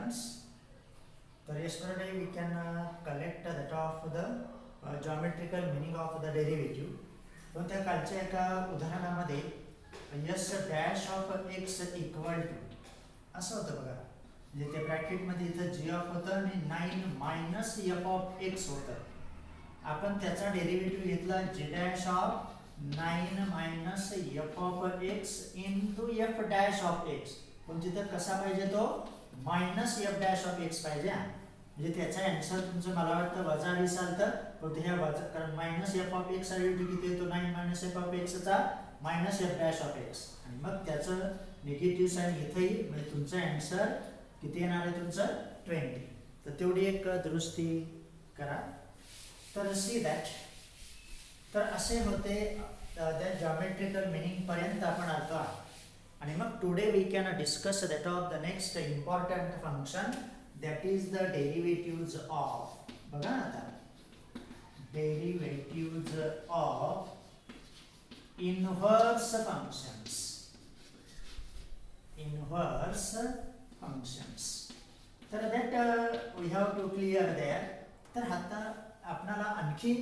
students. So yesterday we can collect that of the geometrical meaning of the derivative. पण त्या कालच्या एका उदाहरणामध्ये yes dash of x equal to असं होतं बघा. म्हणजे ते ब्रॅकेटमध्ये इथं जी ऑफ होतं आणि 9 मायनस एफ ऑफ एक्स होतं. आपण त्याचा डेरिव्हेटिव्ह घेतला g dash of 9 minus f of x into f dash of x. पण तिथं कसा पाहिजे तो minus f dash of x पाहिजे. म्हणजे त्याचा आन्सर तुमचं मला वाटतं वजा 20 आलं. पण ह्या वजा कारण मायनस एफ ऑफ एक्स साठी किती येतो 9 मायनस एफ ऑफ एक्सचा minus f dash of x आणि मग त्याचं निगेटिव्ह साइन इथे येईल. म्हणजे तुमचा आन्सर किती येणार आहे तुमचं 20. तर तेवढी एक दुरुस्ती करा. तर सी दॅट. तर असे होते त्या जॉमेट्रिकल मिनिंग पर्यंत आपण आलो. आणि मग today we can discuss that of the next important function that is the derivatives of बघा आता derivatives of inverse functions. तर that we have to clear there. तर आता आपल्याला आणखी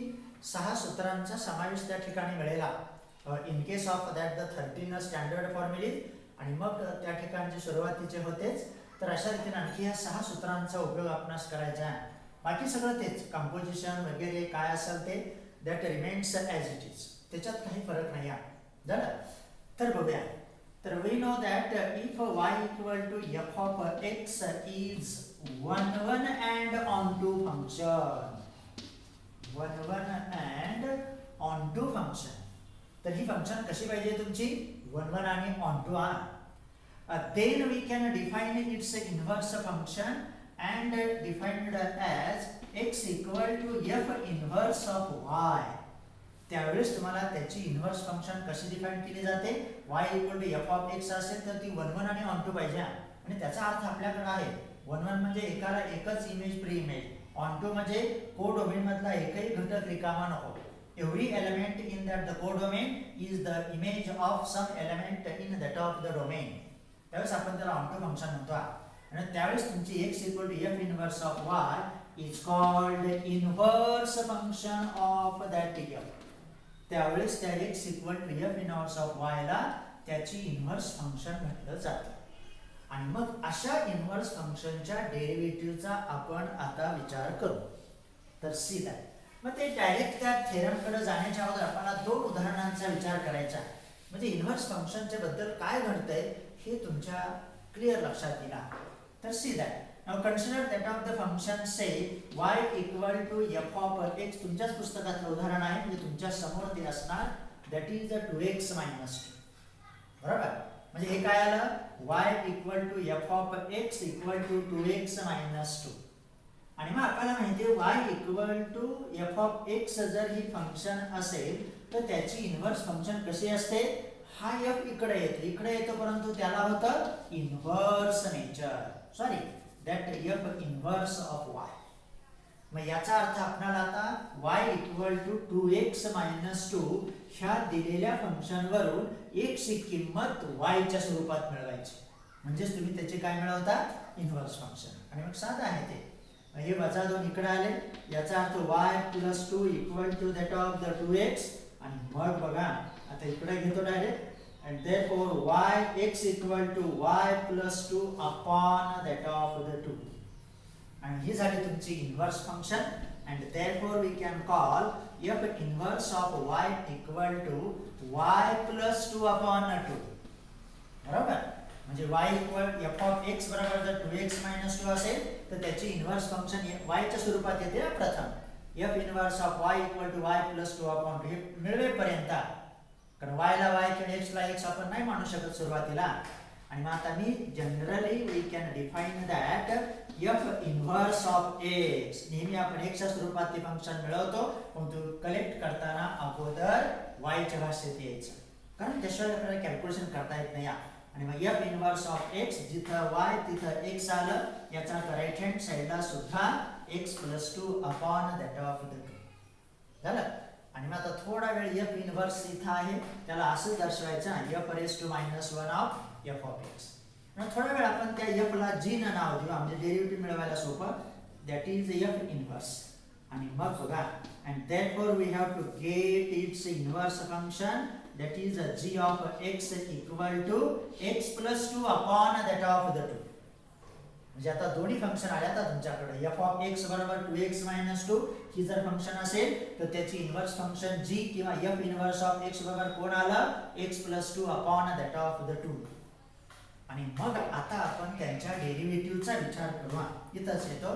6 सूत्रांचा समावेश त्या ठिकाणी मिळेल. In case of that the 13 standard फॉर्म्युले आणि मग त्या ठिकाणचे सुरुवातीचे होतेच. तर अशा रीतीने आणखी या 6 सूत्रांचा उपयोग आपणास करायचा आहे. बाकी सगळं तेच कंपोजिशन वगैरे काय असेल ते that remains as it is. त्याच्यात काही फरक नाही आहे. झालं. तर बघूया. तर we know that if y equal to f of x is 1 1 and onto function. 1 1 and onto function. तर ही फंक्शन कशी पाहिजे तुमची 1 1 आणि ऑन टू आहे. Then we can define its inverse function and defined as x equal to f inverse of y. त्यावेळेस तुम्हाला त्याची इन्व्हर्स फंक्शन कशी डिफाइन केली जाते. y equal to f of x असेल तर ती 1 1 आणि ऑन टू पाहिजे. आणि त्याचा अर्थ आपल्याकडे आहे 1 1 म्हणजे एकाला एकच image pre image. Onto म्हणजे कोडोमेन मधला एकही घटक रिकामा नको. Every element in that the codomain is the image of some element in that of the domain. त्यावेळेस आपण त्याला ऑन टू फंक्शन म्हणतो. आणि त्यावेळेस तुमची x equal to f inverse of y is called inverse function of that f. त्यावेळेस त्या x equal to f inverse of y ला त्याची इनवर्स फंक्शन म्हटलं जातं. आणि मग अशा इनवर्स फंक्शनच्या डेरिव्हेटिव्हचा आपण आता विचार करू. तर सी दॅट. मग ते डायरेक्ट त्या थेरमकडे जाण्याच्या अगोदर आपल्याला 2 उदाहरणांचा विचार करायचा. म्हणजे इनवर्स फंक्शनच्या बद्दल काय घडतंय हे तुमच्या क्लिअर लक्षात येईल. तर see that. Now consider that of the function say y equal to f of x. तुमच्याच पुस्तकातलं उदाहरण आहे. म्हणजे तुमच्या समोर ते असणार दॅट इज 2x - 2. बरोबर. म्हणजे हे काय आलं y equal to f of x equal to 2x - 2. आणि मग आपल्याला माहिती आहे y equal to f of x जर ही फंक्शन असेल तर त्याची इन्व्हर्स फंक्शन कशी असते. हा f इकडे येतो परंतु त्याला होतं inverse nature. Sorry that f inverse of y. मग याचा अर्थ आपल्याला आता y इक्वल टू 2x - 2 ह्या दिलेल्या फंक्शन वरून x ची किंमत y च्या स्वरूपात मिळवायची. म्हणजेच तुम्ही त्याचे काय मिळवता इन्व्हर्स फंक्शन. आणि मग साधं आहे ते. हे वजा 2 इकडे आले. याचा अर्थ y + 2 equal to that of the 2x. आणि मग बघा आता इकडे घेतो direct. and therefore y(x) equal to y plus 2 upon that of the 2. and ही झाली तुमची inverse function. and therefore we can call f inverse of y equal to y plus 2 upon 2. बरोबर. म्हणजे y equal f of x बरोबर जर 2x - 2 असेल तर त्याची inverse function y च्या स्वरूपात येते. प्रथम f inverse of y equal to y plus 2 upon 2 हे मिळवेपर्यंत. कारण y ला y किंवा x ला x आपण नाही मानू शकत सुरुवातीला. आणि मग आता मी generally we can define that f inverse of x. नेहमी आपण x च्या स्वरूपात ते फंक्शन मिळवतो पण तो कलेक्ट करताना अगोदर y च्या भाषेत यायचं. कारण त्याशिवाय आपल्याला कॅल्क्युलेशन करता येत नाही. आणि मग f इन्व्हर्स ऑफ x जिथं y तिथं x आलं. याचा राईट हँड साइडला सुद्धा x + 2 upon that of the 2 झालं. आणि मग आता थोडा वेळ f इन्व्हर्स इथं आहे त्याला असं दर्शवायचं f raised to -1 of f of x. थोडा वेळ आपण त्या एफ ला जी न नाव देऊ, म्हणजे डेरिव्हेटिव्ह मिळवायला सोपं. That is f inverse. आणि मग बघा, and therefore we have to get its inverse function, that is g of x equal to x plus 2 upon that of the 2. म्हणजे आता दोन्ही फंक्शन आले आता तुमच्याकडे. f ऑफ x बरोबर 2x मायनस 2 ही जर फंक्शन असेल तर त्याची इनव्हर्स फंक्शन g किंवा f इनव्हर्स ऑफ x बरोबर कोण आलं, x plus 2 upon that of the 2. आणि मग आता आपण त्यांच्या डेरिव्हेटिव्हचा विचार करू. इथंच येतो.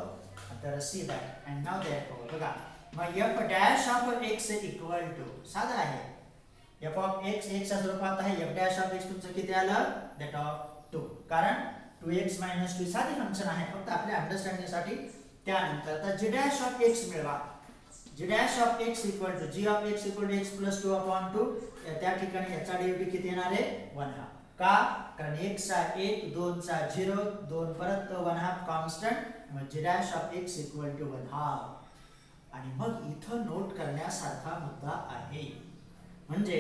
तर see that and now that बघा, मग f dash of x equal to साधा आहे. f ऑफ x x च्या स्वरूपात आहे. f डॅश ऑफ x तुमचं किती आलं, दॅट ऑफ 2. कारण 2x मायनस 2 साधी फंक्शन आहे, फक्त आपल्या अंडरस्टँडिंगसाठी. त्यानंतर तर g डॅश ऑफ x मिळवा. g dash of x equal to g of x equal to x plus 2 upon 2. त्या ठिकाणी याचा डेरिव्हेटिव्ह किती येणार आहे, 1 हाफ. का, कारण x चा 1, 2 चा 0, 2 परत 1 हाफ कॉन्स्टंट. मग g dash of x equal to 1 half. आणि मग इथं नोट करण्यासारखा मुद्दा आहे, म्हणजे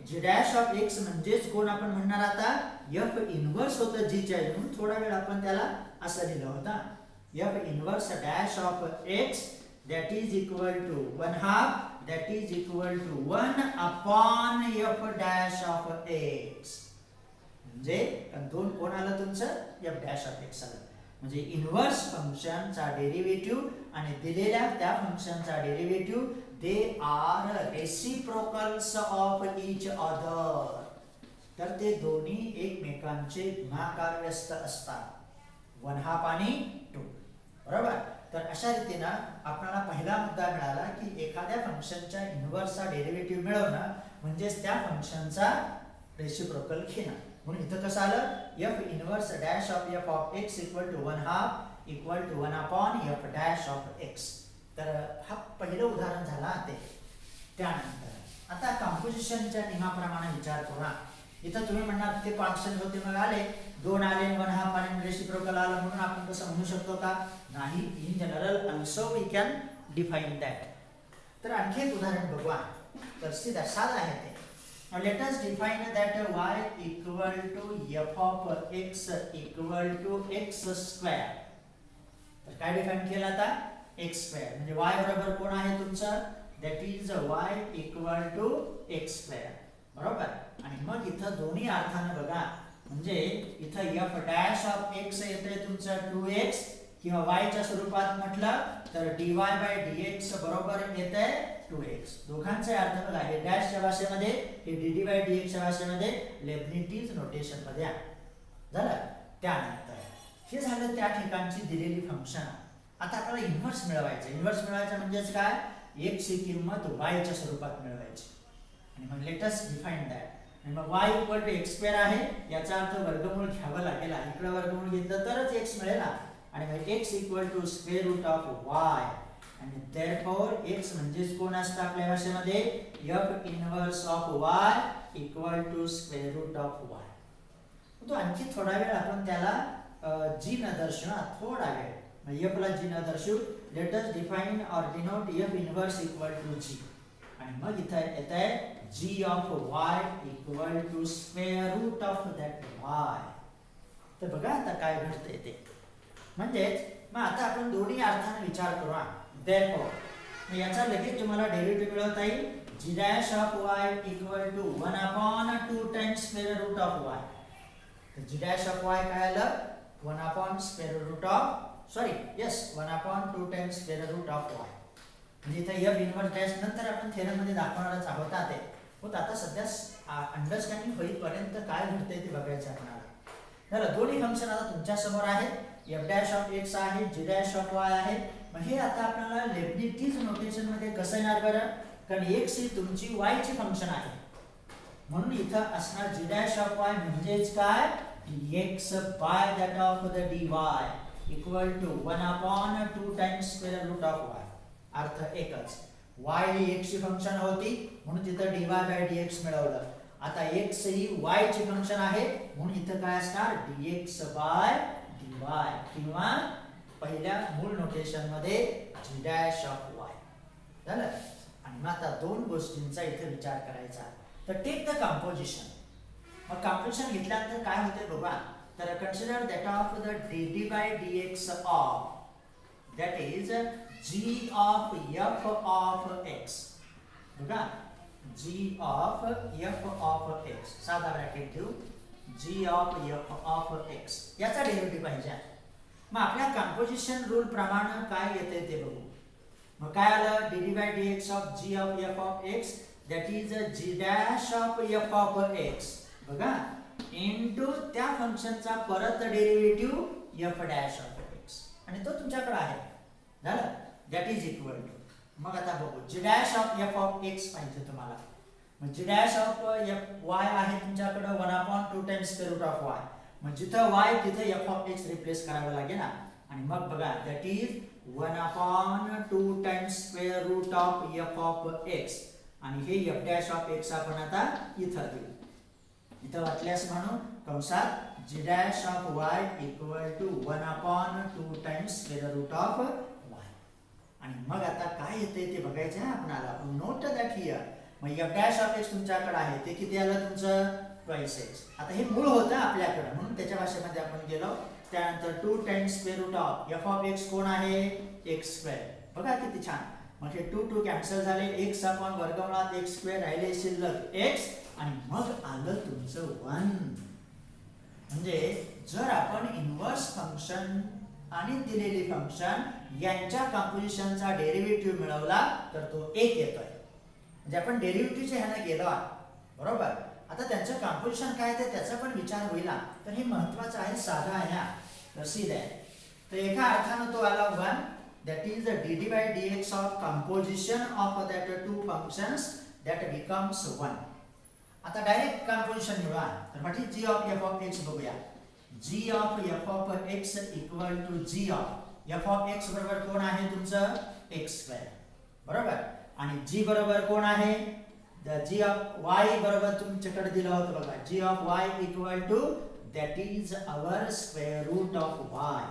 g डॅश ऑफ x म्हणजेच कोण आपण म्हणणार आता, f इनव्हर्स होतं g च्या. म्हणून थोडा वेळ आपण त्याला असं लिहिलं होतं, f inverse dash of x that is equal to 1 half, that is equal to 1 upon f dash of x. म्हणजे दोन कोण आलं तुमचं, f dash of x आलं. म्हणजे इनव्हर्स फंक्शनचा डेरिव्हेटिव्ह आणि दिलेल्या त्या फंक्शनचा derivative, they are reciprocals of each other. तर ते दोन्ही एकमेकांचे गुणाकार व्यस्त असतात, 1 हाफ आणि 2. बरोबर. तर अशा रीतीने आपल्याला पहिला मुद्दा मिळाला की एखाद्या फंक्शनच्या इनव्हर्सचा डेरिव्हेटिव्ह मिळवणं म्हणजेच त्या फंक्शनचा रेसिप्रोकल घेणं. म्हणून इथं कसं आलं, f inverse dash of f of x equal to 1 half equal to 1 upon f dash of x. तर हा पहिलं उदाहरण झाला ते. त्यानंतर आता कॉम्पोजिशनच्या नियमाप्रमाणे विचार करा. इथं तुम्ही म्हणणार ते कॉन्स्टंट होते मग आले 2 आले 1 हाफ आले रेसिप्रोकल आलं म्हणून आपण कसं म्हणू शकतो का, नाही. In general also we can define that. तर आणखी एक उदाहरण बघूया. तर सीधा साधा आहे ते. Now let us define that y equal to f of x equal to x square. तर काय डिफाइन केलं आता, x square. म्हणजे y बरोबर कोण आहे तुमचं, that is y equal to x square. बरोबर. आणि मग इथं दोन्ही अर्थाने बघा, म्हणजे इथं f डॅश ऑफ x येतंय तुमचं 2x, किंवा y च्या स्वरूपात म्हटलं तर dy by dx बरोबर येतंय 2x. दोघांचे अर्थ बघा, हे डॅश च्या भाषेमध्ये, हे dd by dx च्या भाषेमध्ये, लेब्निझ नोटेशन मध्ये झालं. त्यानंतर हे झालं त्या ठिकाणची दिलेली फंक्शन. आता आपल्याला इन्व्हर्स मिळवायचं. इन्व्हर्स मिळवायचं म्हणजेच काय, x ची किंमत y च्या स्वरूपात मिळवायची. आणि मग लेट अस डिफाइन दॅट. आणि मग y equal to x square आहे, याचा अर्थ वर्गमूळ घ्यावं लागेल. इकडे वर्गमूळ घेतलं तरच x मिळेल. आणि मग x equal to square root of y. आणि देअरफॉर x म्हणजेच कोण असतं आपल्या भाषेमध्ये, f inverse of y equal to square root of y. तो आणखी थोडा वेळ आपण त्याला g न दर्शवू. थोडा वेळ मग f ला g न दर्शवू. Let us define or denote f inverse equal to g. आणि मग इथे येत आहे g of y equal to square root of that y. तर बघा आता काय घडतंय ते. म्हणजेच मग आता आपण दोन्ही अर्थाने विचार करू. देअरफॉर मग याचा लगेच तुम्हाला डेरिव्हेटिव्ह मिळवता येईल. g dash of y equal to 1 upon 2 times square root of y. तर g डॅश ऑफ y काय आलं, 1 upon square root of, sorry yes 1 upon 2 times square root of y. म्हणजे इथे f इनव्हर्स डॅश नंतर आपण theorem मध्ये दाखवणारच आहोत. ते होत आता सध्या अंडरस्टँडिंग होईपर्यंत काय घडतंय ते बघायचं आपल्याला. तर दोन्ही फंक्शन आता तुमच्या समोर आहेत. f डॅश ऑफ x आहे, g डॅश ऑफ y आहे. मग हे आता आपल्याला लेब्निझ नोटेशन मध्ये कसं येणार बरं, कारण x ही तुमची y ची फंक्शन आहे. म्हणून इथं असणार g डॅश ऑफ y म्हणजेच काय, dx by that of the dy equal to 1 upon 2 times square root of y. अर्थ एकच, y ही x ची फंक्शन होती म्हणून तिथं dy बाय dx मिळवलं. आता x ही y ची फंक्शन आहे म्हणून इथं काय असणार, dx बाय dy, किंवा पहिल्या मूळ नोटेशन मध्ये g डॅश ऑफ y झालं. आणि मग आता दोन गोष्टींचा इथे विचार करायचा. तर टेक द कॉम्पोजिशन. मग कॉम्पोजिशन घेतल्यानंतर काय होते बघा, तर consider that of the d by d x of that is g of f of x. बघा g of f of x, साधा ब्रॅकेट ठेवू, g of f of x याचा डेरिव्हेटिव्ह पाहिजे. मग आपल्या कंपोजिशन रूल प्रमाणे काय येते ते बघू. मग काय आलं, d by d x of g of f of x that is g dash of f of x. बघा इनटू त्या फंक्शनचा परत derivative f dash of x, आणि तो तुमच्याकडे आहे. झालं, दॅट इज इक्वल टू. मग आता बघू g dash of f of x पाहिजे तुम्हाला. मग g dash of f y आहे तुमच्याकडे 1/2 times square root of y. मग जिथं y तिथे f of x रिप्लेस करावं लागेल ना. आणि मग बघा that is 1/2 times square root of f of x, आणि हे f डॅश ऑफ x आपण आता इथं देऊ. इथं वाटल्यास म्हणून कंसात g dash of y equal to 1/2 times square root of y. आणि मग आता काय येते ते बघायचं आहे आपल्याला. Note that here. मग f डॅश ऑफ x तुमच्याकडे आहे ते किती आलं तुमचं, ट्वाइस एक्स. आता हे मूळ होतं आपल्याकडे म्हणून त्याच्या भाषेमध्ये आपण गेलो. त्यानंतर 2 times square root of f of x कोण आहे, एक्स स्क्वेअर. बघा किती छान. मग हे 2 कॅन्सल झाले, एक्स अपॉन वर्गमुळात एक्स स्क्वेअर राहिले शिल्लक एक्स, आणि मग आलं तुमचं 1. म्हणजे जर आपण इन्व्हर्स फंक्शन आणि दिलेली फंक्शन यांच्या कंपोजिशनचा डेरिव्हेटिव्ह मिळवला तर तो 1 येतोय. म्हणजे आपण डेरिव्हेटिव्हच्या ह्याने गेलो बरोबर. आता त्यांचं कंपोजिशन काय ते त्याचा पण विचार होईल. तर हे महत्त्वाचं आहे, साधा आहे हा, रसीद आहे. तर एका अर्थानं तो आला 1, that is the d by d x of composition of that 2 functions that becomes 1. आता डायरेक्ट कंपोजिशन मिळवा. तर what is g of f of x बघूया. G of f of x equal to g of f of x बरोबर कोण आहे तुमचं, x square बरोबर. आणि जी बरोबर कोण आहे, जी ऑफ वाय बरोबर तुमच्याकडे दिलं होतं बघा, g of y equal to that is our square root of y.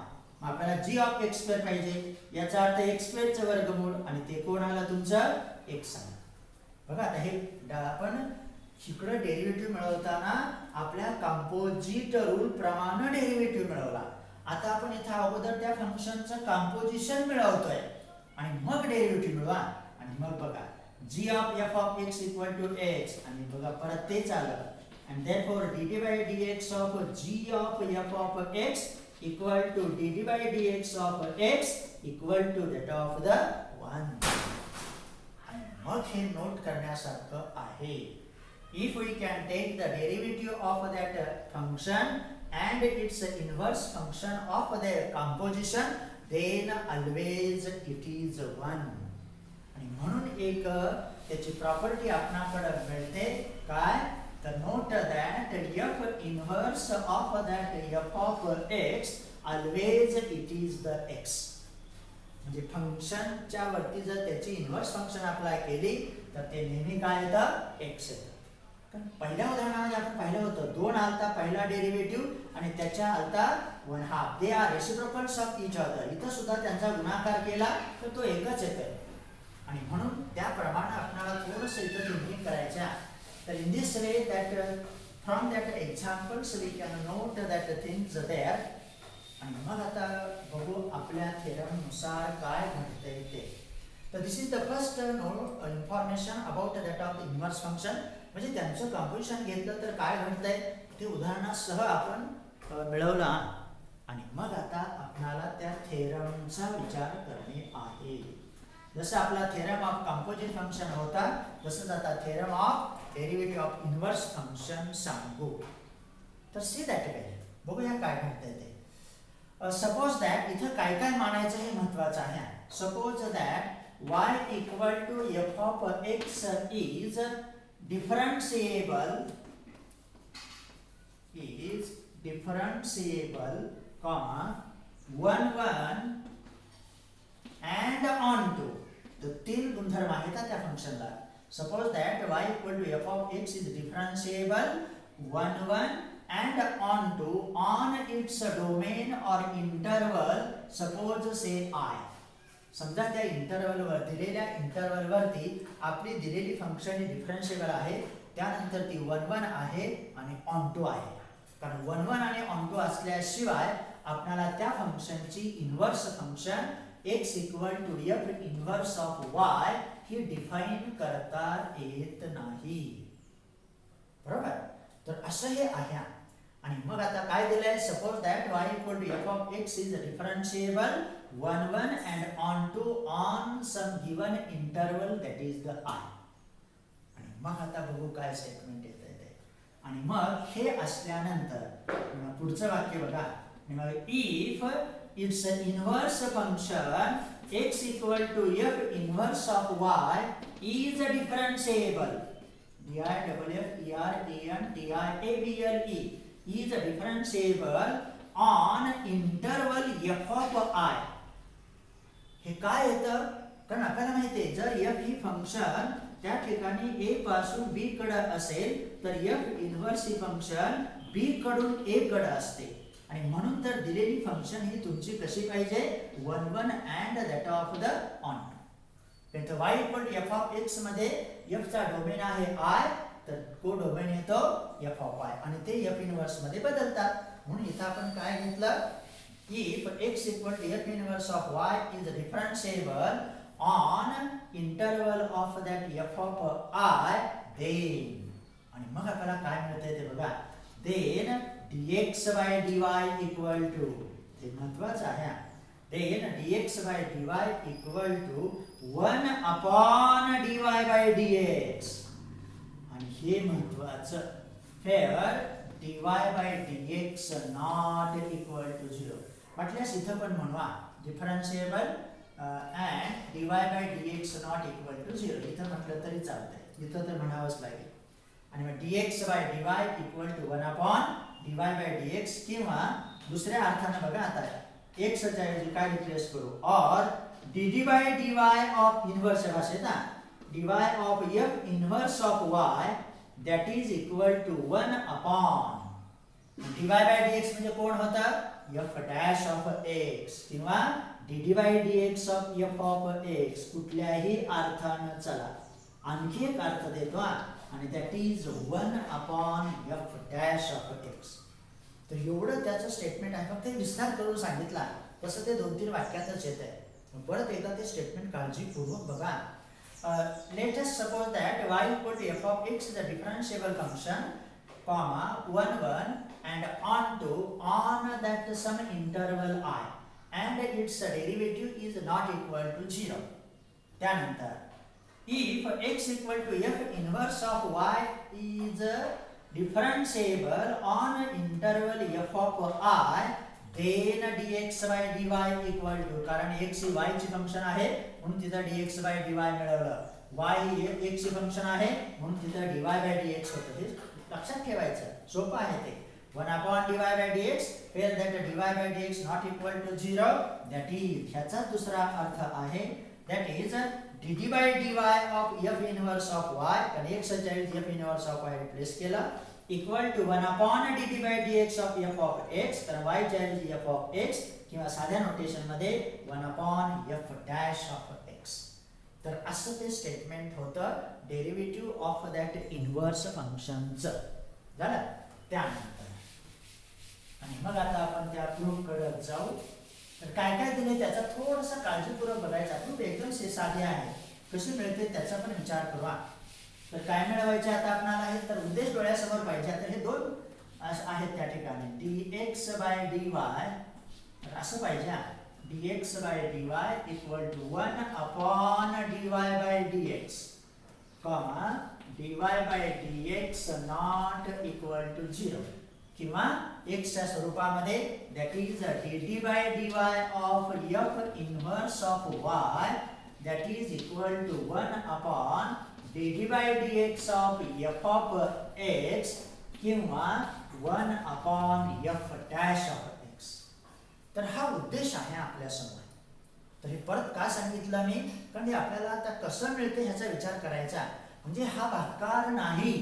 आपल्याला जी ऑफ एक्स स्क्वेअर पाहिजे, याचा अर्थ एक्स स्क्वेअरचं वर्गमूळ, आणि ते कोण आलं तुमचं, एक्स आलं. बघा आता हे आपण इकडे डेरिव्हेटिव्ह मिळवताना आपल्या कंपोजिट रूल प्रमाणे डेरिव्हेटिव्ह मिळवला. आता आपण इथं अगोदर त्या फंक्शनचं कंपोजिशन मिळवतोय आणि मग डेरिव्हेटिव्ह मिळवा. आणि मग बघा g of f of x equal to x, आणि बघा परत तेच आलं. and therefore dt by dx of g of f of x equal to dt by dx of x equal to that of the 1. आणि मग हे note करण्यासारखं आहे. if we can take the derivative of that function and its inverse function of their composition, then always it is 1. आणि म्हणून एक त्याची property आपणाकडे मिळते काय, तर note that f inverse of that f of x always it is the x. म्हणजे फंक्शनच्या वरती जर त्याची इन्व्हर्स फंक्शन अप्लाय केली तर ते नेहमी काय येतं, x येतं. कारण पहिल्या उदाहरणामध्ये आपण पाहिलं होतं 2 आलता पहिला डेरिव्हेटिव्ह आणि त्याच्या आलता 1/2. They are reciprocals of each other. इथं सुद्धा त्यांचा गुणाकार केला तर तो एकच येतोय. आणि म्हणून त्याप्रमाणे आपल्याला थोडंसं इथं थिंकिंग करायचं. तर in this way that from that examples we can note that things there. आणि मग आता बघू आपल्या थेरमनुसार काय घडतंय ते. तर this is the first information about that of the inverse function. म्हणजे त्यांचं कंपोजिशन घेतलं तर काय घडतंय ते उदाहरणासह आपण मिळवलं. आणि मग आता आपल्याला त्या थेरमचा विचार करणे आहे. जसं आपला थेरम ऑफ कंपोजिट फंक्शन होता तसंच आता theorem of derivative of inverse function सांगू. तर सी दॅट काय बघूया काय घडतंय ते. सपोज दॅट इथं काय काय मानायचं हे महत्वाचं आहे. Suppose that y equal to f of x is differentiable, comma 1 1 and on to. तो 3 गुणधर्म आहेत त्या फंक्शनला. Suppose that y equal to f of x is differentiable 1 1 and on to on its domain or interval, suppose say I. समजा त्या interval वर दिलेल्या interval वरती आपली दिलेली फंक्शन ही डिफरन्शिएबल आहे, त्यानंतर ती 1 1 आहे आणि ऑन टू आहे. कारण 1 1 आणि ऑन टू असल्याशिवाय आपल्याला त्या फंक्शनची inverse function x equal to f inverse of y ही डिफाइन करता येत नाही. बरोबर. तर असं हे आहे. आणि मग आता काय दिलंय, suppose that y equal to f of x is differentiable 1 1 and onto on some given interval that is the i. आणि मग आता बघू काय स्टेटमेंट येत आहे ते. आणि मग हे असल्यानंतर पुढचं वाक्य बघा. मग if it's inverse function x equal to f inverse of y is differentiable DIFFERANTIABLE is differentiable on interval f of I. हे काय येतं, कारण आपल्याला माहिती आहे जर f ही फंक्शन त्या ठिकाणी a पासून b कडे असेल तर f इन्व्हर्स ही फंक्शन b कडून a कडे असते. आणि म्हणून तर दिलेली फंक्शन ही तुमची कशी पाहिजे, 1 1 and that of the on. तर y equal to f of x मध्ये f चा डोमेन आहे I, तर को डोमेन येतो f ऑफ y आणि ते f इन्व्हर्स मध्ये बदलतात. म्हणून इथं आपण काय घेतलं, if x equal to f inverse of y is differentiable on interval of that f of I, then आणि मग आपल्याला काय मिळतंय ते बघा, then dx by dy equal to, हे महत्वाचं आहे, then dx by dy equal to 1 upon dy by dx. आणि हे महत्वाचं, here dy by dx not equal to 0. म्हटल्यास इथं पण म्हणवा डिफरन्शिएबल and dy by dx not equal to 0. इथं म्हटलं तरी चालतंय, इथं तर म्हणावंच लागेल. आणि मग dx by dy equal to 1 upon dy by dx, किंवा दुसऱ्या अर्थाने बघा आता x च्या ऐवजी काय रिप्लेस करू, और dd by dy of inverse भाषेत ना, dy of f inverse of y that is equal to 1 upon dy by dx म्हणजे कोण होता, f dash of x, किंवा dd by dx of f of x. कुठल्याही अर्थाने चला, आणखी एक अर्थ देतो आणि that is 1 upon f dash of x. तर एवढं त्याचं स्टेटमेंट आहे, फक्त विस्तार करून सांगितला तसं ते 2-3 वाक्यातच येत आहे. परत एकदा ते स्टेटमेंट काळजीपूर्वक बघा. Let us suppose that y equal to f of x is a differentiable function, comma 1 1 and on that some interval I, and its derivative is not equal to 0. त्यानंतर if x equal to f inverse of y is differentiable on interval f of I, then dx by dy equal to, कारण x ही y ची function आहे म्हणून तिथं dx by dy मिळवलं, y ही x ची फंक्शन आहे म्हणून तिथं dy by dx होतं. हे लक्षात ठेवायचं, सोपं आहे ते. 1 upon dy by dx, where that dy by dx not equal to 0, that is, ह्याचा दुसरा अर्थ आहे that is dd by dy of f inverse of y, कारण x च्या ऐवजी f inverse of y replace केला, equal to 1 upon dd by dx of f of x, कारण y च्या ऐवजी f of x, किंवा साध्या नोटेशन मध्ये 1 upon f dash of x. तर असं ते स्टेटमेंट होतं डेरिव्हेटिव्ह ऑफ दॅट इन्व्हर्स फंक्शनचं. झालं. त्यानंतर आणि मग आता आपण त्या प्रूफ कडे जाऊ. तर काय काय दिले त्याचा थोडासा काळजीपूर्वक बघायचा. प्रूफ एकदम साधे आहे, कशी मिळते त्याचा पण विचार करू. तर काय मिळवायचे आता आपल्याला आहे, तर उद्देश डोळ्यासमोर पाहिजे. तर हे दोन आहेत त्या ठिकाणी, dx by dy, तर असं पाहिजे dx by dy equal to 1 upon dy by dx, comma dy by dx not equal to 0, किंवा x च्या स्वरूपामध्ये that is dd by dy of f inverse of y that is equal to 1 upon dd by dx of f of x, किंवा 1 upon f dash of x. तर हा उद्देश आहे आपल्या समोर. तर हे परत का सांगितलं मी, कारण हे आपल्याला आता कसं मिळते ह्याचा विचार करायचा. म्हणजे हा भागाकार नाही,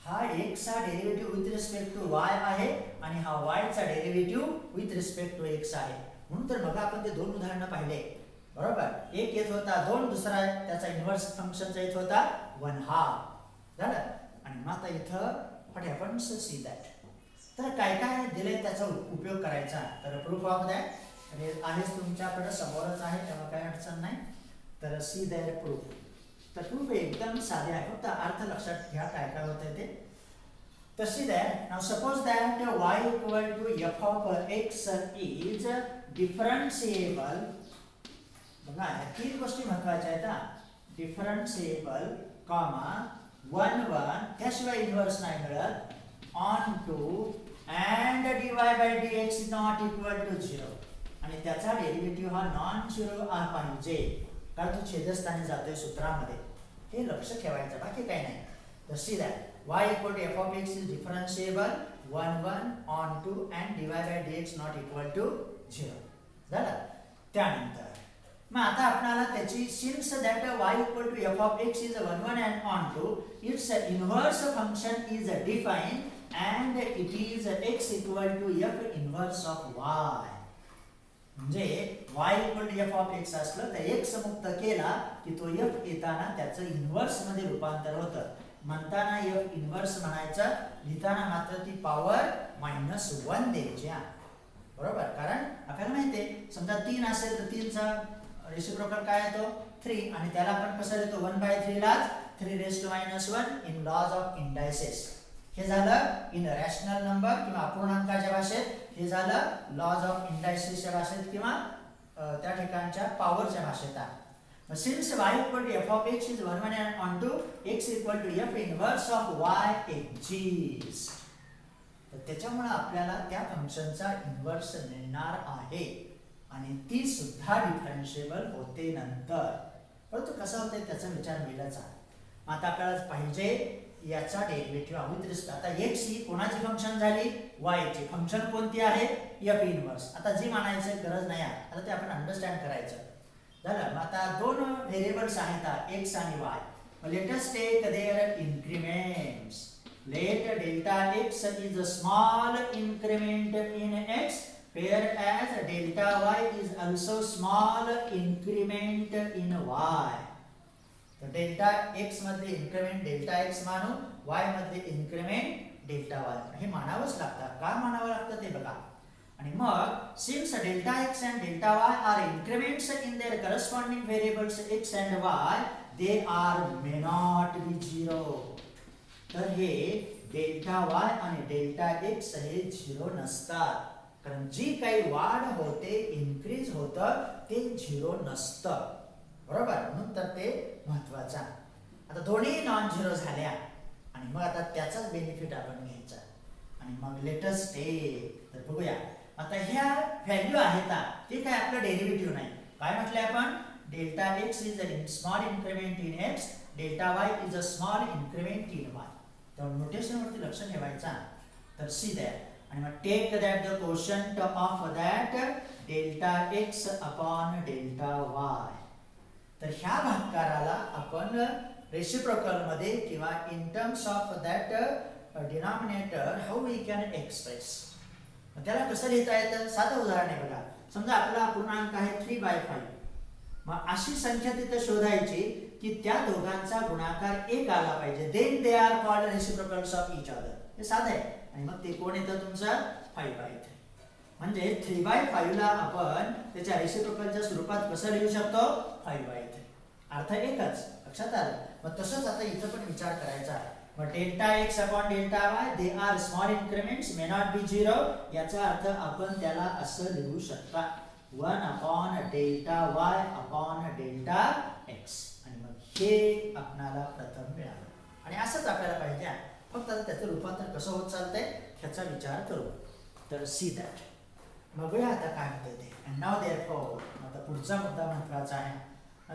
हा x चा derivative with respect to y आहे आणि हा y चा derivative with respect to x आहे. म्हणून तर बघा आपण ते दोन उदाहरणं पाहिले, बरोबर. एक येत होता 2, दुसरा त्याचा इन्व्हर्स फंक्शनचा येत होता 1/2. झालं. आणि मग आता इथं व्हॉट हॅपन्स सी दॅट तर काय काय दिले त्याचा उपयोग करायचा. तर प्रूफ ऑफ दॅट आहेच तुमच्याकडे समोरच आहे, तेव्हा काही अडचण नाही. तर सी देअर प्रूफ. तर प्रूफ एकदम साधे आहे, फक्त अर्थ लक्षात घ्या काय काय होतंय ते. तर see that now suppose that y equal to f of x is differentiable. बघा ह्या तीन गोष्टी महत्वाच्या आहेत हा. डिफरन्शिएबल कॉमा 1 1 त्याशिवाय इन्व्हर्स नाही मिळत, onto and dy bye dx not equal to 0 आणि त्याचा डेरिव्हेटिव्ह हा नॉन झिरो पाहिजे, कारण तो छेदस्थानी जातोय सूत्रामध्ये. हे लक्ष ठेवायचं, बाकी काही नाही. तर see that y equal to f of x is differentiable 1 1 onto and dy bye dx not equal to 0 झालं. त्यानंतर मग आता आपल्याला त्याची since that y equal to f of x is 1 1 and onto its inverse function is defined and it is x equal to f inverse of y. म्हणजे y equal to f of x असलं तर x मुक्त केला की तो f येताना त्याचं inverse मध्ये रूपांतर होतं. म्हणताना f इन्व्हर्स म्हणायचं, लिहिताना मात्र ती पॉवर -1 द्यायची. बरोबर, कारण आपल्याला माहिती आहे समजा 3 असेल तर 3चा रेसिप्रोकल काय येतो 3 आणि त्याला आपण कसं लिहितो 1/3 ला 3 raised to -1 in laws of indices. हे झालं इन रॅशनल नंबर किंवा अपूर्णांकाच्या भाषेत, हे झालं लॉज ऑफ इंडायसेसच्या भाषेत किंवा त्या ठिकाणच्या पॉवरच्या भाषेत. Since y equal to f of x is 1 1 and on to x equal to f inverse of y exists. तर त्याच्यामुळे आपल्याला त्या फंक्शनचा इन्व्हर्स मिळणार आहे आणि ती सुद्धा डिफरन्शिएबल होते नंतर. परंतु कसं होतंय त्याचा विचार वेगळाच आहे. आता आपल्याला पाहिजे याचा डेरिव्हेटिव्ह विथ रिस्पेक्ट. आता x ही कोणाची फंक्शन झाली, y ची. फंक्शन कोणती आहे, f इन्व्हर्स. आता जी म्हणायची गरज नाही आहे, आता ते आपण अंडरस्टँड करायचं झालं. मग आता दोन व्हेरिएबल्स आहेत x आणि y. Let us take their increments. Let delta x is a small increment in x whereas delta y is also small increment in y. तर डेल्टा x मध्ये इन्क्रिमेंट डेल्टा x मानू, y मध्ये increment delta y. हे मानावंच लागतं. का मानावं लागतं ते बघा. आणि मग since delta x and delta y are increments in their corresponding variables x and y, they are may not be 0. तर हे डेल्टा y आणि डेल्टा x हे 0 नसतात, कारण जी काही वाढ होते, इन्क्रीज होतं ते 0 नसतं. बरोबर, म्हणून तर ते महत्वाचं. आता दोन्ही नॉन झिरो झाल्या आणि मग आता त्याचाच बेनिफिट आपण घ्यायचा आणि मग लेटस टेक. तर बघूया आता ह्या व्हॅल्यू आहेत ते काय आपलं डेरिव्हेटिव्ह नाही. काय म्हटलंय आपण, delta x is a small increment in x, delta y is a small increment in y. तर नोटेशन वरती लक्ष ठेवायचा. तर सी दॅट आणि मग take that the quotient of that delta x upon delta y. तर ह्या भागाकाराला आपण रेसिप्रोकल मध्ये किंवा in terms of that denominator how we can express. त्याला कसं लिहिता येतं, साधं उदाहरण आहे बघा. समजा आपला पूर्णांक आहे 3/5. मग अशी संख्या तिथे शोधायची की त्या दोघांचा गुणाकार 1 आला पाहिजे. Then they are called reciprocals of each other. हे साधं आहे. आणि मग ते कोण येतं तुमचं 5/3. म्हणजे 3/5 ला आपण त्याच्या रेसिप्रोकलच्या स्वरूपात कसं लिहू शकतो 5/3. अर्थ एकच, लक्षात आलं. मग तसंच आता इथं पण विचार करायचा आहे. मग delta x upon delta y they are small increments may not be 0. याचा अर्थ आपण त्याला असं लिहू शकता 1 upon delta y upon delta x. आणि मग हे आपल्याला प्रथम मिळालं आणि असंच आपल्याला पाहिजे. फक्त त्याचं रूपांतर कसं होत चालतंय ह्याचा विचार करू. तर सी दॅट. बघूया आता काय होतं ते. अँड नाउ देअरफॉर आता पुढचा मुद्दा महत्त्वाचा आहे.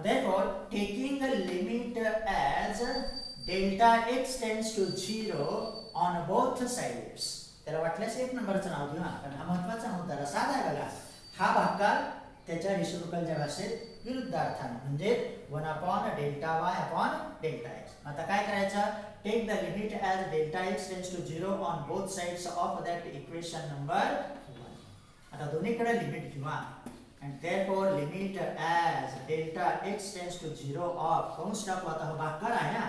Therefore, taking a limit as delta x tends to 0 on both sides. त्याला वाटल्यास एक नंबरचं नाव देऊ, कारण हा महत्त्वाचा मुद्दा साधा आहे बघा. हा भागाकार त्याच्या रेसिप्रोकलच्या भाषेत विरुद्ध अर्थाने म्हणजे 1 upon delta y upon delta x. आता काय करायचं, take the limit as delta x tends to 0 on both sides of that equation number 1. आता दोन्हीकडे लिमिट घेऊया. And therefore limit as delta x tends to 0 of कंस टाकू. आता हा भागाकार आहे ना,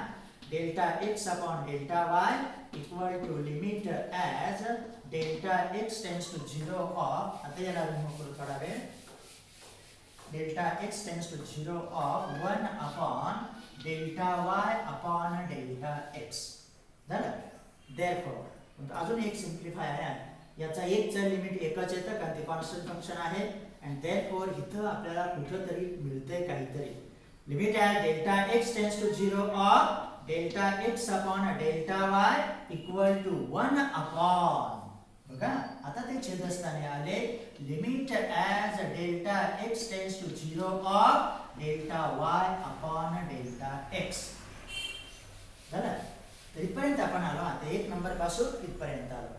delta x upon delta y equal to limit as delta x tends to 0 of, आता याला रिमूव्ह करू थोडा वेळ, delta x tends to 0 of 1 upon delta y upon delta x. झालं. देअरफॉर अजून एक सिम्प्लिफाय आहे, याचा एकचं लिमिट एकच येतं कारण ते कॉन्स्टंट फंक्शन आहे. अँड देअरफॉर इथं आपल्याला कुठंतरी मिळतंय काहीतरी. लिमिट आहे delta x tends to 0 of delta x upon delta y equal to 1 upon, बघा आता ते छेदस्थानी आले, limit as delta x tends to 0 of delta y upon delta x. झालं. तर इथपर्यंत आपण आलो. आता 1 नंबर पासून इथपर्यंत आलो.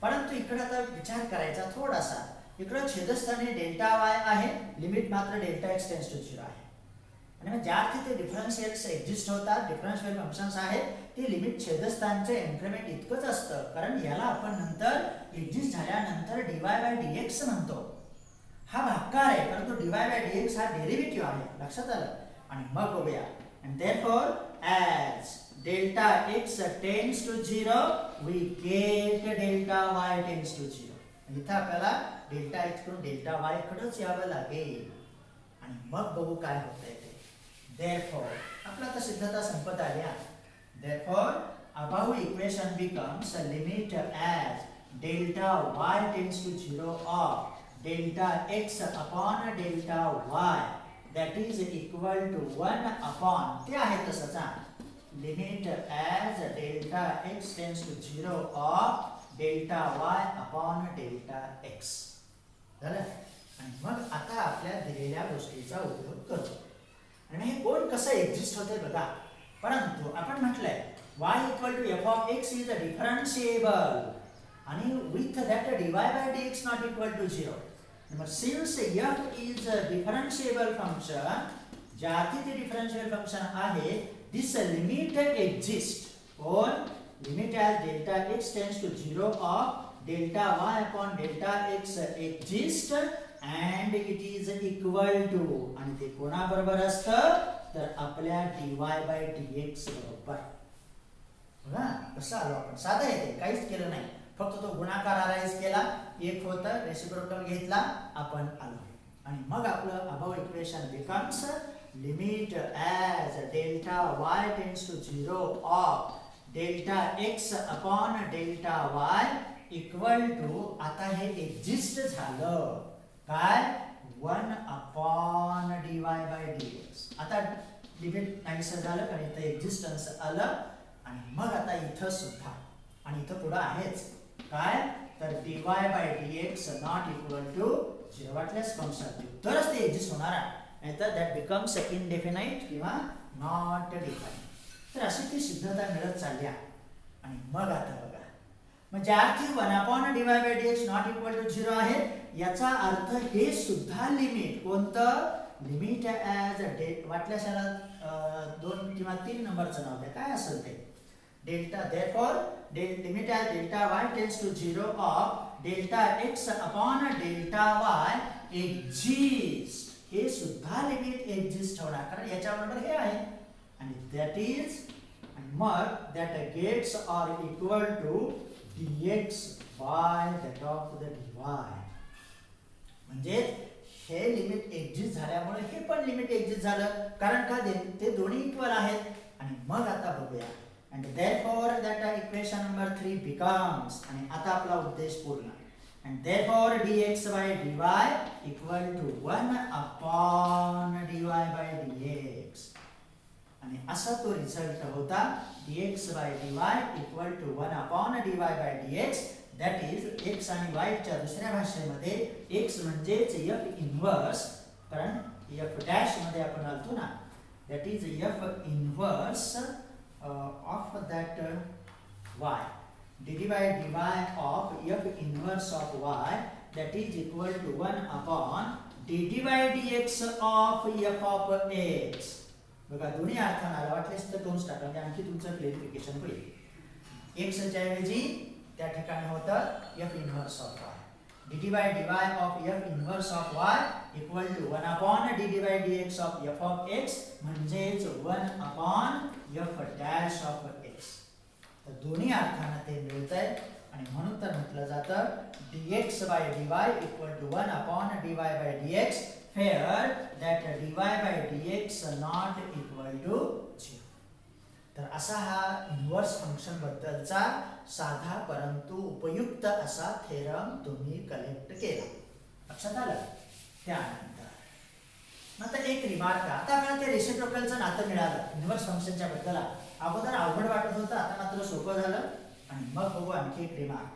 परंतु इकडे आता विचार करायचा थोडासा, इकडे छेदस्थानी डेल्टा वाय आहे, लिमिट मात्र डेल्टा एक्स टेन्स टू 0 आहे. आणि मग ज्या अर्थी ते डिफरन्शियल्स एक्झिस्ट होतात, डिफरन्शियल फंक्शन्स आहेत, ते लिमिट छेदस्थानचे इन्क्रिमेंट इतकंच असतं. कारण याला आपण नंतर एक्झिस्ट झाल्यानंतर dy बाय dx म्हणतो. हा भागाकार आहे, परंतु dy बाय dx हा डेरिव्हेटिव्ह आहे. लक्षात आलं. आणि मग बघूया. And therefore as delta x tends to 0 we get delta y tends to 0. इथं आपल्याला डेल्टा एक्स कडून डेल्टा वाय कडेच यावं लागेल. आणि मग बघू काय होतंय ते. देअरफॉर आपला आता सिद्धता संपत आली आहे. Therefore above equation becomes a limit as delta y tends to 0 of delta x upon delta y that is equal to 1 upon, ते आहे तसंच आहे, limit as delta x tends to 0 of delta y upon delta x. झालं. आणि मग आता आपल्या दिलेल्या गोष्टीचा उपयोग करू. आणि हे कोण कसं एक्झिस्ट होते बघा. परंतु आपण म्हटलंय y equal to f of x is a differentiable आणि with that dy by dx not equal to 0. मग since f is a differentiable function, ज्या अर्थी ते डिफरन्शियल फंक्शन आहे, this limit exists on limit as delta x tends to 0 of delta y upon delta x exists and it is equal to, आणि ते कोणाबरोबर असतं तर आपल्या dy by dx बरोबर. बघा कसं आलो आपण. साधं आहे ते, काहीच केलं नाही, फक्त तो गुणाकार अराईज केला, एक होतं, रेसिप्रोकल घेतला, आपण आलो. आणि मग आपलं above equation becomes limit as delta y tends to 0 of delta x upon delta y equal to, आता हे एक्झिस्ट झालं काय 1 अपॉन dy बाय dx. आता लिमिट नाहीसं झालं कारण इथं एक्झिस्टन्स आलं. आणि मग आता इथं सुद्धा, आणि इथं पुढं आहेच काय तर dy bye dx not equal to 0. वाटल्यास कन्स्ट्रक्टिव्ह तरच ते एक्झिस्ट होणार आहे, नाहीतर दॅट बिकम्स इनडेफिनाइट किंवा नॉट डिफाईन. तर अशी ती सिद्धता मिळत चालली आहे. आणि मग आता बघा, मग ज्या अर्थी 1 upon dy bye dx not equal to 0 आहे, याचा अर्थ हे सुद्धा लिमिट कोणतं, लिमिट ॲज वाटल्यास याला 2 किंवा 3 नंबरचं नाव द्या, काय असेल ते delta. Therefore limit as delta y tends to 0 of delta x upon delta y exist, हे सुद्धा लिमिट एक्झिस्ट होणार कारण याच्याबरोबर हे आहे. आणि दॅट इज, आणि मग that gets are equal to dx by that of the dy. म्हणजे हे लिमिट एक्झिस्ट झाल्यामुळे हे पण लिमिट एक्झिस्ट झालं, कारण का ते दोन्ही इक्वल आहेत. आणि मग आता बघूया. and therefore that equation number 3 becomes, आणि आता आपला उद्देश पूर्ण. and therefore dx by dy equal to 1 upon dy by dx. आणि असा तो रिझल्ट होता dx by dy equal to 1 upon dy by dx. that is x आणि y च्या दुसऱ्या भाषेमध्ये x म्हणजेच f इन्व्हर्स, कारण f डॅश मध्ये आपण आलतो ना, that is f inverse of that y, dd by dy of f inverse of y that is equal to 1 upon dd by dx of f of x. बघा दोन्ही अर्थानं आला, वाटल्यास तर दोन टाका म्हणजे आणखी तुमचं क्लिअरिफिकेशन होईल. x च्या ऐवजी त्या ठिकाणी होतं f inverse of y. dt by dy of f inverse of y equal to 1 upon dt by dx of f of x म्हणजेच 1 upon f dash of x. तर दोन्ही अर्थाने ते मिळतंय आणि म्हणून तर म्हटलं जातं dx by dy equal to 1 upon dy by dx where that dy by dx not equal to 0. तर असा हा इन्व्हर्स फंक्शन बद्दलचा साधा परंतु उपयुक्त असा थेरम तुम्ही कलेक्ट केला. लक्षात आलं? त्यानंतर आता एक रिमार्क, आता आपल्याला ते रेसिप्रोकलचं नातं मिळालं इन्व्हर्स फंक्शनच्या बद्दल. अगोदर अवघड वाटत होतं, आता मात्र सोपं झालं. आणि मग बघू आणखी एक रिमार्क.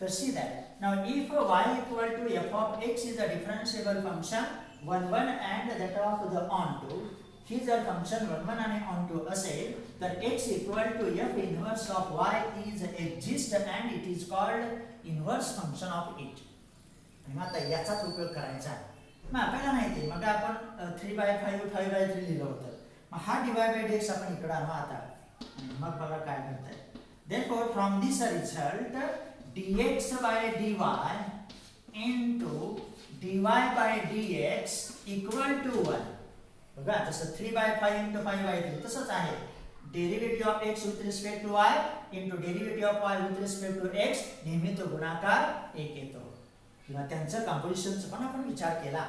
तर see that now if y equal to f of x is a differentiable function 1 1 and that of the onto, ही जर फंक्शन 1 1 आणि onto असेल तर x equal to f inverse of y is exist and it is called inverse function of it. आणि मग आता याचाच उपयोग करायचा. मग आपल्याला माहिती आहे, मग आपण 3/5 5/3 लिहिलं होतं. मग हा dy by dx आपण इकडे आणू आता आणि मग बघा काय करताय. Therefore from this result dx by dy into dy by dx equal to 1. बघा जसं 3/5 into 5/3 तसंच आहे. Derivative of x with respect to y into derivative of y with respect to x नेहमी तो गुणाकार 1 येतो. किंवा त्यांचं कंपोजिशनचा पण आपण विचार केला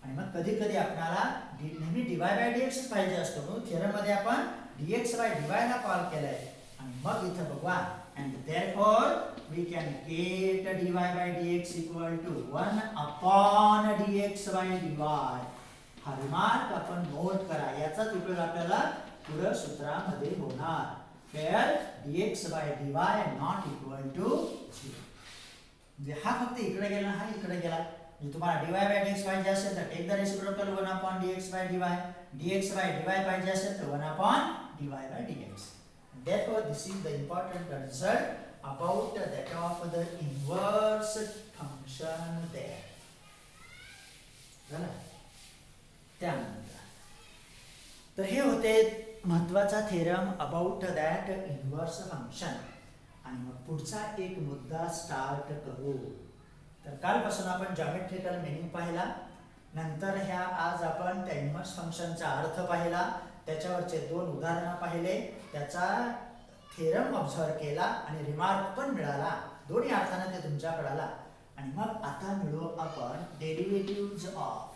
आणि मग कधी कधी आपल्याला नेहमी dy by dx पाहिजे असतो. म्हणून थेरम मध्ये आपण dx by dy ला कॉल केलाय आणि मग इथे बघा and therefore we can get dy by dx equal to 1 upon dx by dy. हा रिमार्क आपण नोट करा, याचाच उपयोग आपल्याला पुढे सूत्रामध्ये होणार. where dx by dy not equal to 0. म्हणजे हा फक्त इकडे गेला, हा इकडे गेला. म्हणजे तुम्हाला dy by dx पाहिजे असेल तर take the reciprocal 1 upon dx by dy. dx by dy पाहिजे असेल तर 1 upon dy by dx. Therefore, this is the important result about that of the inverse function there. झालं? त्यानंतर तर हे होते महत्वाचा theorem about that inverse function. आणि मग पुढचा एक मुद्दा स्टार्ट करू. तर कालपासून आपण जॉमेट्रिकल मीनिंग पाहिला, नंतर ह्या आज आपण त्या इन्व्हर्स फंक्शनचा अर्थ पाहिला, त्याच्यावरचे 2 उदाहरणं पाहिले, त्याचा थेरम ऑब्झर्व केला आणि रिमार्क पण मिळाला. दोन्ही अर्थाने ते तुमच्याकडे आला. आणि मग आता मिळू आपण डेरिव्हेटिव्हज ऑफ.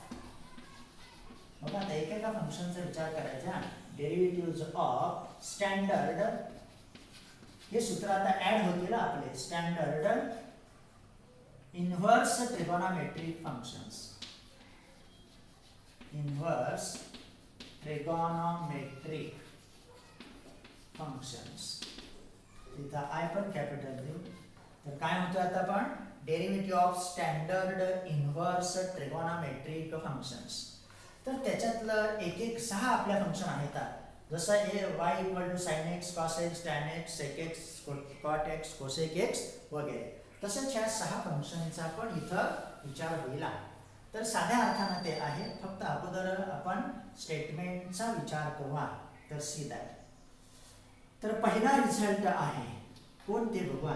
बघा आता एकेका फंक्शनचा विचार करायचा. डेरिव्हेटिव्हज ऑफ स्टँडर्ड, हे सूत्र आता ऍड होतील आपले. Standard inverse trigonometric functions. Inverse trigonometric functions. इथं आय पण कॅपिटल देऊ. तर काय म्हणतो आता आपण derivative of standard inverse trigonometric functions. तर त्याच्यातलं एक एक 6 आपल्या फंक्शन आहेत. जसं हे y equal to sin x cos x tan x sec x cot x cosec x वगैरे, तसेच ह्या 6 फंक्शनचा पण इथं विचार होईल. तर साध्या अर्थाने ते आहे, फक्त अगोदर आपण स्टेटमेंटचा विचार करू. तर सी दॅट. तर पहिला रिझल्ट आहे कोणते बघू.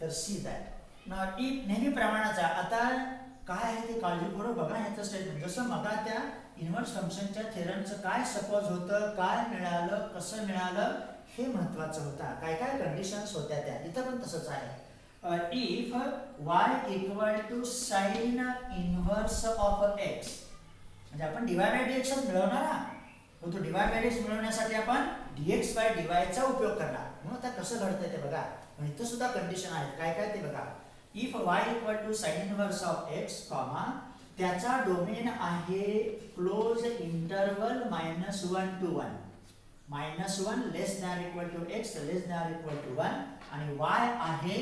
तर सी दॅट ना नेहमीप्रमाणेचा आता काय आहे ते काळजीपूर्वक बघा. ह्याचं स्टेटमेंट जसं मगा त्या इन्व्हर्स फंक्शनच्या थेरमचं काय सपोज होतं, काय मिळालं, कसं मिळालं हे महत्वाचं होतं. काय काय कंडिशन्स होत्या त्या, इथं पण तसंच आहे. If y equal to sine inverse of x, म्हणजे आपण dy by dx मिळवणार आहोत. तो dy by dx मिळवण्यासाठी आपण dx by dy चा उपयोग करणार. मग आता कसं घडतंय ते बघा. इथं सुद्धा कंडिशन आहेत, काय काय ते बघा. If y equal to sine inverse of x, त्याचा डोमेन आहे close interval -1 to 1. -1 less than equal to x less than equal to 1 आणि y आहे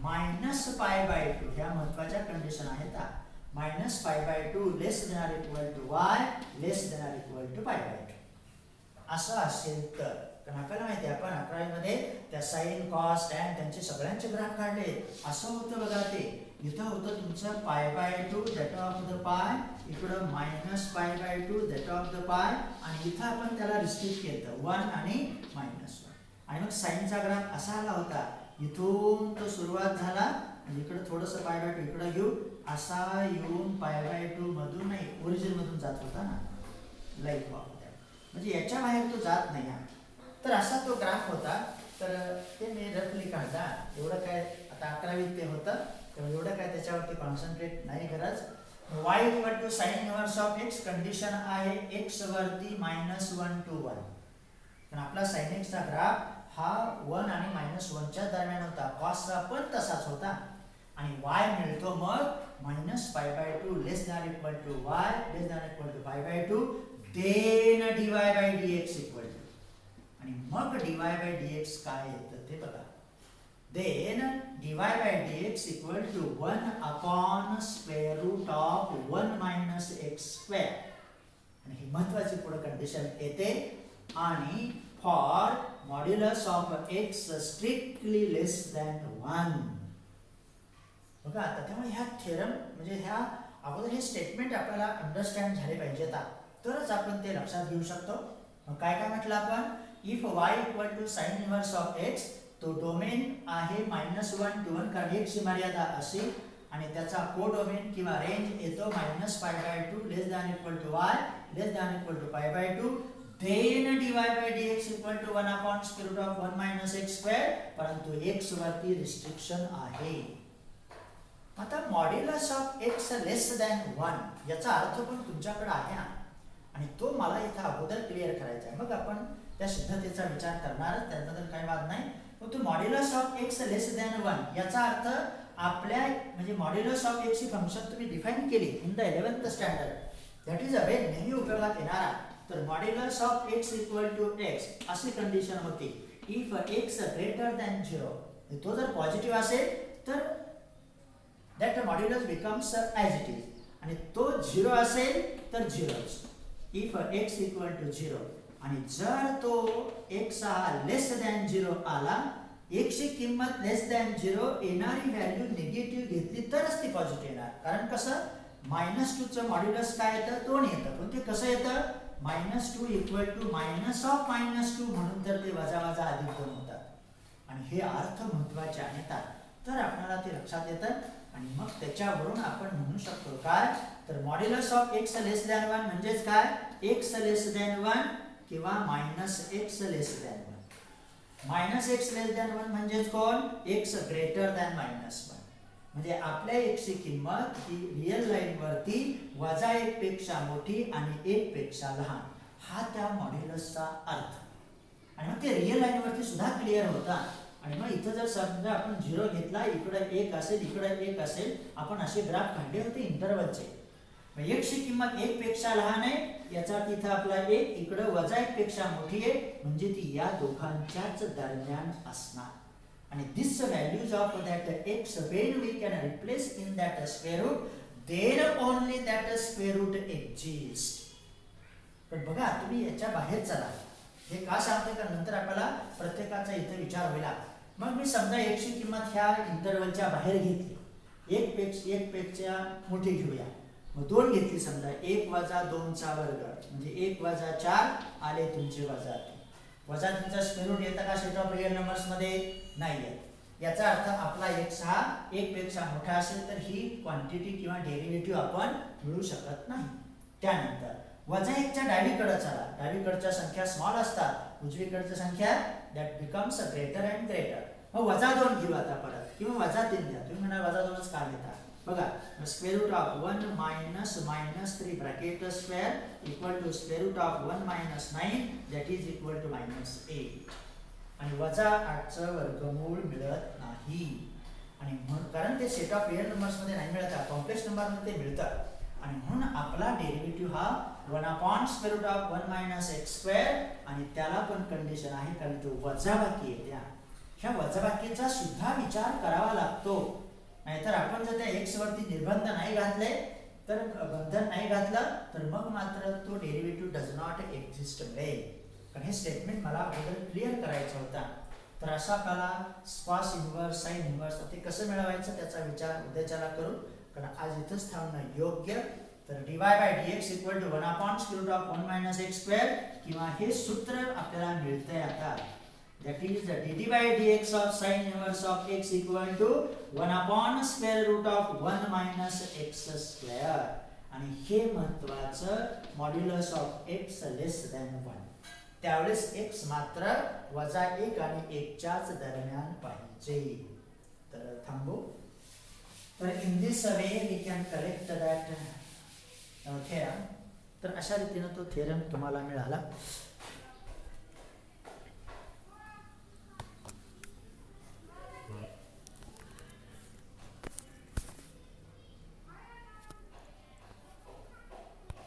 -π/2. ह्या महत्वाच्या कंडिशन आहेत. -π/2 less than equal to y less than equal to π/2 असं असेल तर. कारण आपल्याला माहिती आहे आपण 11वी मध्ये त्या साइन कॉस टॅन त्यांचे सगळ्यांचे ग्राफ काढले. असं होतं बघा. ते इथं होतं तुमचं π/2 दॅट ऑफ द पाय, इकडं -π/2 दॅट ऑफ द पाय आणि इथं आपण त्याला रिस्ट्रिक्ट केलं 1 आणि -1. आणि मग साइनचा ग्राफ असा आला होता. इथून तो सुरुवात झाला इकडे थोडंसं पाय बाय टू इकडे घेऊ, असा येऊन पाय बाय टू मधून नाही ओरिजिन मधून जात होता ना, लाईक म्हणजे याच्या बाहेर तो जात नाही हा. तर असा तो ग्राफ होता. तर ते मी रफली काढला. एवढं काय आता 11वीत ते होतं, तेव्हा एवढं काय त्याच्यावरती कॉन्सन्ट्रेट नाही गरज. y equal to sine inverse of x condition आहे x वरती -1 to 1. पण आपला साइन x चा ग्राफ हा 1 आणि -1 च्या दरम्यान होता. cos चा पण तसाच होता आणि y मिळतो मग -π/2 less than equal to y less than equal to π/2 then dy/dx equal to, आणि मग dy/dx काय येतं ते बघा. then dy/dx equal to 1 upon square root of 1 minus x square. आणि ही महत्वाची पुढे कंडिशन येते. आणि for modulus of x strictly less than 1. बघा आता त्यामुळे ह्या थेरम म्हणजे ह्या अगोदर हे स्टेटमेंट आपल्याला अंडरस्टँड झाले पाहिजेत, तरच आपण ते लक्षात घेऊ शकतो. मग काय काय म्हटलं आपण, if y equal to sin inverse of x, तो डोमेन आहे -1 to 1 कारण एक ची मर्यादा असेल आणि त्याचा कोडोमेन किंवा रेंज येतो -π/2 less than equal to y less than equal to π/2. Then dy/dx equal to 1 upon square root of 1 minus x square. परंतु x वरती रिस्ट्रिक्शन आहे. आता modulus of x less than 1 याचा अर्थ पण तुमच्याकडे आहे आणि तो मला इथे अगोदर क्लिअर करायचा आहे. मग आपण त्या सिद्धतेचा विचार करणार, त्याबद्दल काही वाद नाही. तो modulus of x less than 1 याचा अर्थ आपल्या म्हणजे मॉड्युलस ऑफ x ही फंक्शन तुम्ही डिफाइन केली in the 11th standard, that is a very नेहमी उपयोगात येणारा. तर modulus of x equal to x अशी कंडिशन होती इफ x ग्रेटर दॅन 0. तो जर पॉझिटिव्ह असेल तर that modulus becomes as it is, आणि तो 0 असेल तर 0च. इफ x इक्वल टू 0, आणि जर तो x हा लेस दॅन 0 आला, x ची किंमत लेस दॅन 0 येणारी व्हॅल्यू निगेटिव्ह घेतली तरच ती पॉझिटिव्ह येणार. कारण कसं -2 चं मॉड्युलस काय येतं, 2 येतं. पण ते कसं येतं, -2 इक्वल टू मायनस ऑफ -2 म्हणून तर ते वजा वजा अधिक 2 होतात. आणि हे अर्थ महत्वाचे आहेत, तर आपल्याला ते लक्षात येतं. आणि मग त्याच्यावरून आपण म्हणू शकतो काय, तर modulus of x less than 1 म्हणजेच काय, x लेस दॅन 1 किंवा -x less than 1. -x less than 1 म्हणजेच कोण, x ग्रेटर दॅन -1. म्हणजे आपल्या x ची किंमत ही रियल लाईन वरती -1 पेक्षा मोठी आणि 1 पेक्षा लहान, हा त्या मॉड्युलसचा अर्थ. आणि मग ते रियल लाईन वरती सुद्धा क्लिअर होता. आणि मग इथं जर समजा आपण 0 घेतला, इकडे 1 असेल इकडे 1 असेल, आपण असे ग्राफ काढले होते इंटरवलचे. x ची किंमत 1 पेक्षा लहान आहे याचा तिथे आपला 1 इकडे -1 पेक्षा मोठी आहे, म्हणजे ती या दोघांच्याच दरम्यान असणार. आणि this values of that x when we can replace in that square root, then only that square root exists. पण बघा तुम्ही याच्या बाहेर चला, हे का सांगते का नंतर आपल्याला प्रत्येकाचा इथे विचार होईल. मग मी समजा x ची किंमत ह्या इंटरवलच्या बाहेर घेतली, 1 पेक्षा मोठी घेऊया. मग 2 घेतली समजा, 1 - 2 चा वर्ग म्हणजे 1 - 4 आले तुमचे -3. -3 चा स्क्वेअर रूट येतं का सेट ऑफ रियल नंबर्स मध्ये, नाही येत. याचा अर्थ आपला x हा 1 पेक्षा मोठा असेल तर ही क्वांटिटी किंवा डेरिव्हेटिव्ह आपण मिळवू शकत नाही. त्यानंतर -1 च्या डावीकडे चला, डावीकडच्या संख्या स्मॉल असतात, उजवीकडच्या संख्या that becomes greater and greater. मग -2 घेऊ आता परत, किंवा -3 घ्या. तुम्ही म्हणा -2च का घेता, बघा square root of 1 minus -3 bracket square equal to square root of 1 - 9 that is equal to -8. आणि -8 चं वर्गमूळ मिळत नाही. आणि कारण ते सेट ऑफ रियल नंबर्स मध्ये नाही मिळत, कॉम्प्लेक्स नंबर मध्ये मिळतं. आणि म्हणून आपला डेरिव्हेटिव्ह हा 1 upon square root of 1 - x square, आणि त्याला पण कंडिशन आहे कारण तो वजाबाकी येते. ह्या वजाबाकीचा सुद्धा विचार करावा लागतो. नाहीतर आपण जर त्या x वरती निर्बंध नाही घातले, तर बंधन नाही घातलं, तर मग मात्र तो डेरिव्हेटिव्ह डज नॉट एक्झिस्ट मिळेल. कारण हे स्टेटमेंट मला अगोदर क्लिअर करायचं होता. तर असा आपल्याला कॉस इन्व्हर्स, साइन इन्व्हर्स ते कसं मिळवायचं त्याचा विचार उद्याच्याला करू, कारण आज इथंच थांबणं योग्य. तर dy/dx equal to 1 upon square root of 1 - x square, किंवा हे सूत्र आपल्याला मिळतंय आता that is dt by dx of sin inverse of x equal to 1 upon square root of 1 minus x square. आणि हे महत्वाचं modulus of x less than 1. त्यावेळेस x मात्र वजा 1 आणि 1 च्याच दरम्यान पाहिजे. तर थांबू. तर in this way we can correct that theorem. तर अशा रीतीने तो थेरम तुम्हाला मिळाला.